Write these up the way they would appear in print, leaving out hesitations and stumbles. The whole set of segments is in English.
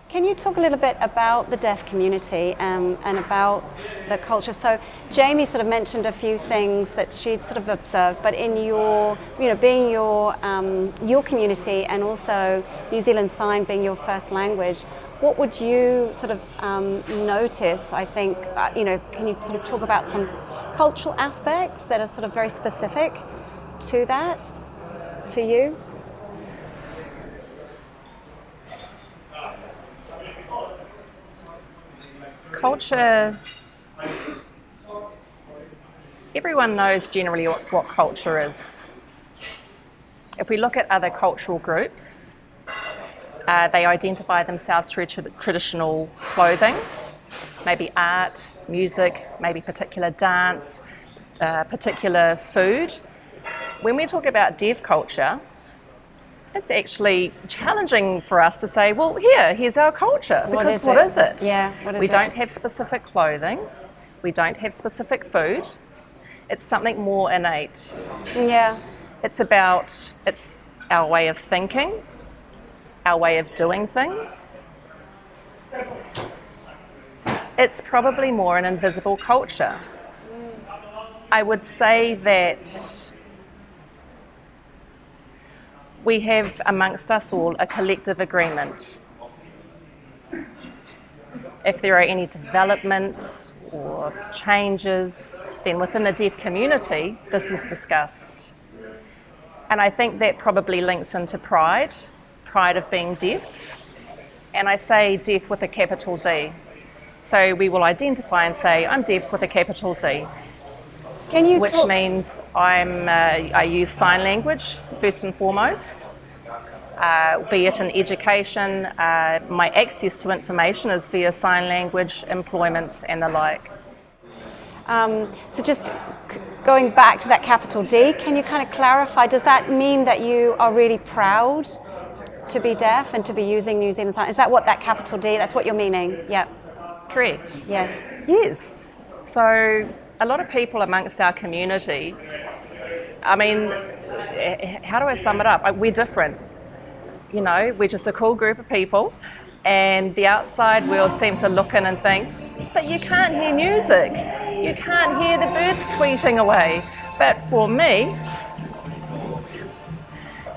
Can you talk a little bit about the deaf community and about the culture? So Jamie sort of mentioned a few things that she'd sort of observed, but in your, being your community and also New Zealand Sign being your first language, what would you sort of notice, I think, can you sort of talk about some cultural aspects that are sort of very specific to that, to you? Culture, everyone knows generally what culture is. If we look at other cultural groups, they identify themselves through traditional clothing, maybe art, music, maybe particular dance, particular food. When we talk about deaf culture, it's actually challenging for us to say, well, here's our culture, because what is it? Yeah, what is it? We don't have specific clothing, we don't have specific food, it's something more innate. Yeah. It's our way of thinking, our way of doing things. It's probably more an invisible culture. I would say that we have amongst us all a collective agreement. If there are any developments or changes, then within the deaf community, this is discussed. And I think that probably links into pride of being deaf. And I say deaf with a capital D. So we will identify and say, I'm deaf with a capital D. Which means I use sign language first and foremost, be it in education, my access to information is via sign language, employment and the like. So just going back to that capital D, can you kind of clarify, does that mean that you are really proud to be deaf and to be using New Zealand Sign? Is that what that capital D, that's what you're meaning? Yeah. Correct. Yes. Yes. So a lot of people amongst our community, I mean, how do I sum it up? We're different. We're just a cool group of people, and the outside world seems to look in and think, but you can't hear music. You can't hear the birds tweeting away. But for me,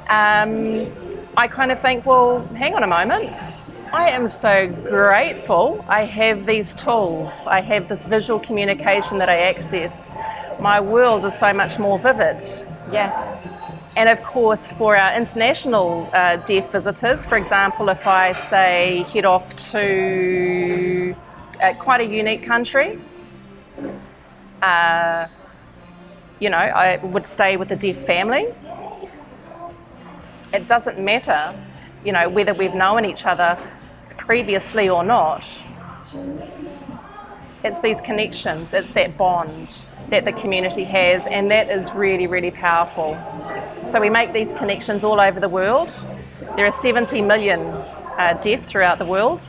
I kind of think, well, hang on a moment. I am so grateful I have these tools. I have this visual communication that I access. My world is so much more vivid. Yes. And of course, for our international deaf visitors, for example, if I say head off to quite a unique country, I would stay with a deaf family. It doesn't matter, whether we've known each other previously or not. It's these connections, it's that bond that the community has, and that is really, really powerful. So we make these connections all over the world. There are 70 million deaf throughout the world.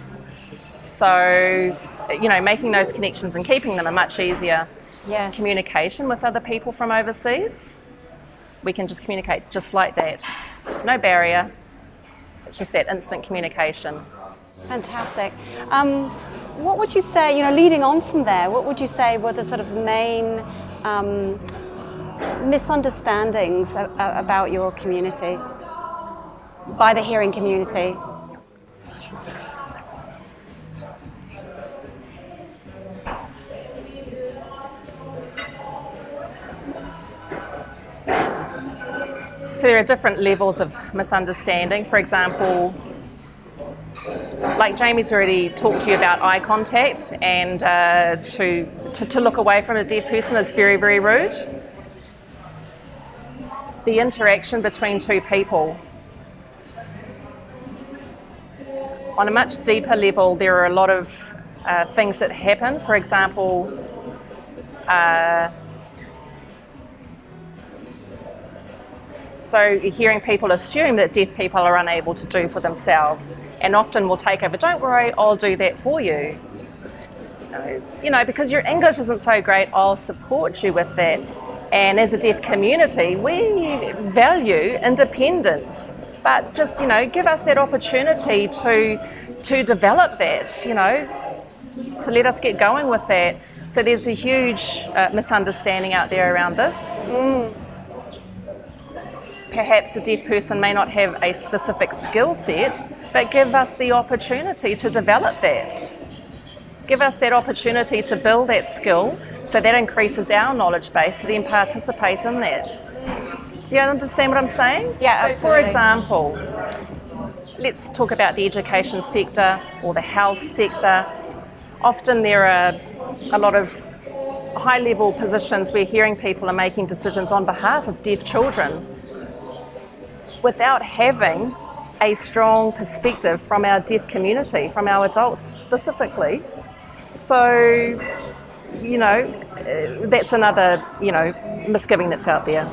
So, making those connections and keeping them are much easier. Yes. Communication with other people from overseas, we can just communicate just like that. No barrier, it's just that instant communication. Fantastic. What would you say, leading on from there, what would you say were the sort of main misunderstandings about your community, by the hearing community? So there are different levels of misunderstanding. For example, like Jamie's already talked to you about eye contact, and to look away from a deaf person is very, very rude. The interaction between two people. On a much deeper level, there are a lot of things that happen. For example, so hearing people assume that deaf people are unable to do for themselves, and often will take over, don't worry, I'll do that for you. Because your English isn't so great, I'll support you with that. And as a deaf community, we value independence. But just, give us that opportunity to develop that, to let us get going with that. So there's a huge misunderstanding out there around this. Perhaps a deaf person may not have a specific skill set, but give us the opportunity to develop that. Give us that opportunity to build that skill so that increases our knowledge base to then participate in that. Do you understand what I'm saying? Yeah, so absolutely. For example, let's talk about the education sector or the health sector. Often there are a lot of high-level positions where hearing people are making decisions on behalf of deaf children without having a strong perspective from our deaf community, from our adults specifically. So, that's another, misgiving that's out there.